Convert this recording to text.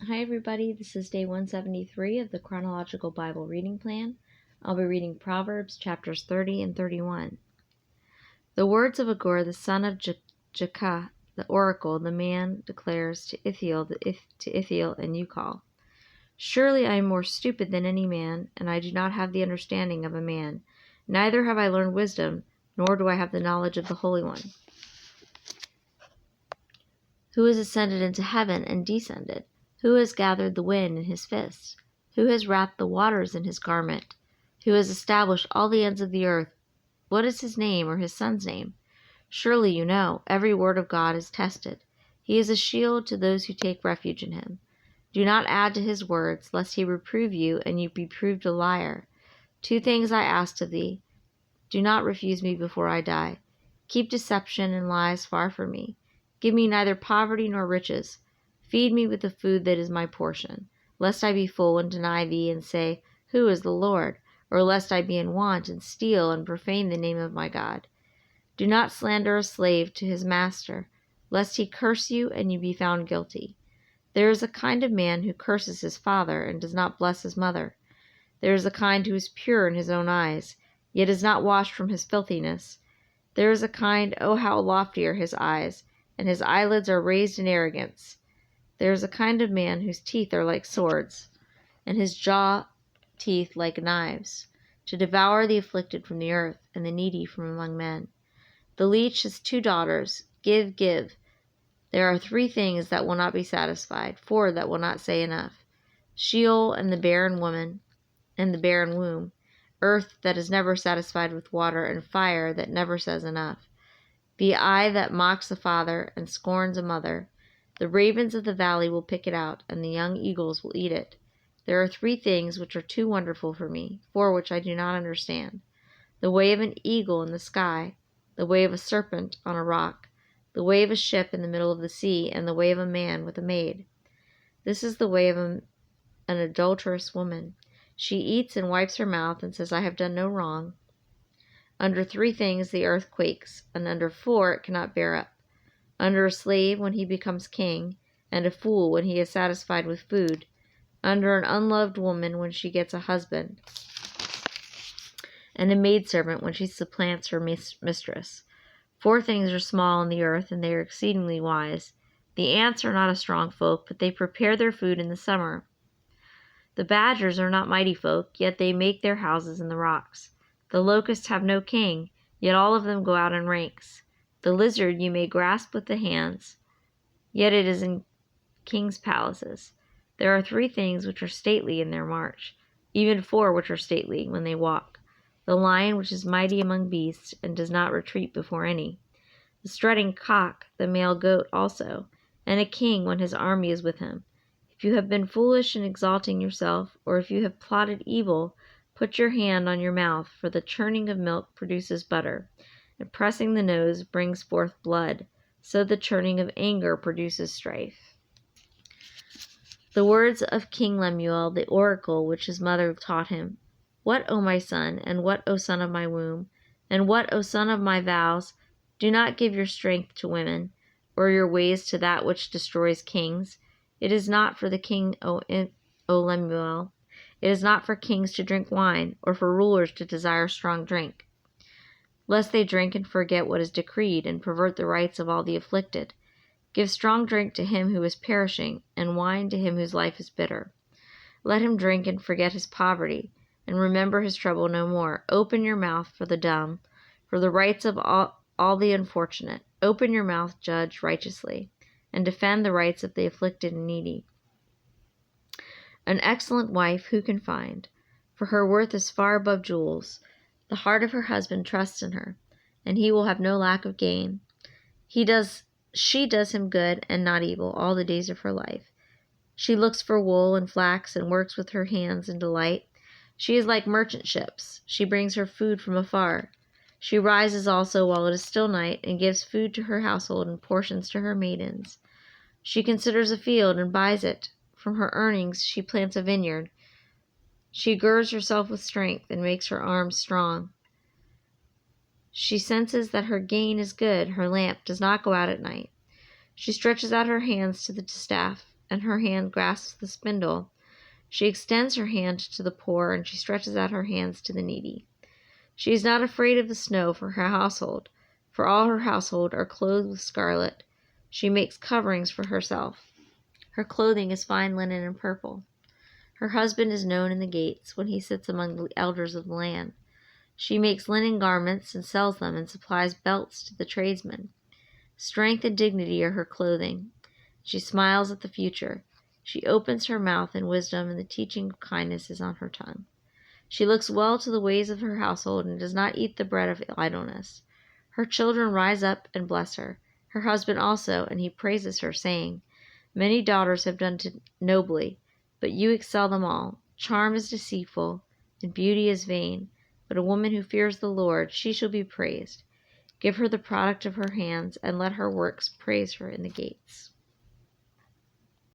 Hi everybody, this is day 173 of the Chronological Bible Reading Plan. I'll be reading Proverbs chapters 30 and 31. The words of Agur, the son of Jakeh, the oracle, the man declares to Ithiel and Ukal. Surely I am more stupid than any man, and I do not have the understanding of a man. Neither have I learned wisdom, nor do I have the knowledge of the Holy One. Who has ascended into heaven and descended? Who has gathered the wind in his fist? Who has wrapped the waters in his garment? Who has established all the ends of the earth? What is his name or his son's name? Surely you know, every word of God is tested. He is a shield to those who take refuge in him. Do not add to his words, lest he reprove you and you be proved a liar. 2 things I asked of thee. Do not refuse me before I die. Keep deception and lies far from me. Give me neither poverty nor riches. Feed me with the food that is my portion, lest I be full and deny thee and say, Who is the Lord? Or lest I be in want and steal and profane the name of my God. Do not slander a slave to his master, lest he curse you and you be found guilty. There is a kind of man who curses his father and does not bless his mother. There is a kind who is pure in his own eyes, yet is not washed from his filthiness. There is a kind, oh how lofty are his eyes, and his eyelids are raised in arrogance. There is a kind of man whose teeth are like swords, and his jaw teeth like knives, to devour the afflicted from the earth, and the needy from among men. The leech has 2 daughters. Give, give. There are 3 things that will not be satisfied, 4 that will not say enough. Sheol and the barren woman, and the barren womb, earth that is never satisfied with water, and fire that never says enough. The eye that mocks a father and scorns a mother. The ravens of the valley will pick it out, and the young eagles will eat it. There are 3 things which are too wonderful for me, 4 which I do not understand. The way of an eagle in the sky, the way of a serpent on a rock, the way of a ship in the middle of the sea, and the way of a man with a maid. This is the way of an adulterous woman. She eats and wipes her mouth and says, I have done no wrong. Under 3 things the earth quakes, and under 4 it cannot bear up. Under a slave when he becomes king, and a fool when he is satisfied with food. Under an unloved woman when she gets a husband, and a maidservant when she supplants her mistress. 4 things are small in the earth, and they are exceedingly wise. The ants are not a strong folk, but they prepare their food in the summer. The badgers are not mighty folk, yet they make their houses in the rocks. The locusts have no king, yet all of them go out in ranks. The lizard you may grasp with the hands, yet it is in kings' palaces. There are 3 things which are stately in their march, even 4 which are stately when they walk. The lion which is mighty among beasts, and does not retreat before any. The strutting cock, the male goat also, and a king when his army is with him. If you have been foolish in exalting yourself, or if you have plotted evil, put your hand on your mouth, for the churning of milk produces butter, and pressing the nose brings forth blood, so the churning of anger produces strife. The words of King Lemuel, the oracle which his mother taught him. What, O my son, and what, O son of my womb, and what, O son of my vows? Do not give your strength to women, or your ways to that which destroys kings. It is not for the king, O Lemuel. It is not for kings to drink wine, or for rulers to desire strong drink, lest they drink and forget what is decreed, and pervert the rights of all the afflicted. Give strong drink to him who is perishing, and wine to him whose life is bitter. Let him drink and forget his poverty, and remember his trouble no more. Open your mouth for the dumb, for the rights of all the unfortunate. Open your mouth, judge righteously, and defend the rights of the afflicted and needy. An excellent wife who can find? For her worth is far above jewels. The heart of her husband trusts in her, and he will have no lack of gain. She does him good and not evil all the days of her life. She looks for wool and flax and works with her hands in delight. She is like merchant ships. She brings her food from afar. She rises also while it is still night, and gives food to her household and portions to her maidens. She considers a field and buys it. From her earnings she plants a vineyard. She girds herself with strength and makes her arms strong. She senses that her gain is good. Her lamp does not go out at night. She stretches out her hands to the distaff. and her hand grasps the spindle. She extends her hand to the poor, and she stretches out her hands to the needy. She is not afraid of the snow for her household, for all her household are clothed with scarlet. She makes coverings for herself. Her clothing is fine linen and purple. Her husband is known in the gates when he sits among the elders of the land. She makes linen garments and sells them, and supplies belts to the tradesmen. Strength and dignity are her clothing. She smiles at the future. She opens her mouth in wisdom, and the teaching of kindness is on her tongue. She looks well to the ways of her household, and does not eat the bread of idleness. Her children rise up and bless her, her husband also, and he praises her, saying, Many daughters have done nobly, but you excel them all. Charm is deceitful, and beauty is vain, but a woman who fears the Lord, she shall be praised. Give her the product of her hands, and let her works praise her in the gates.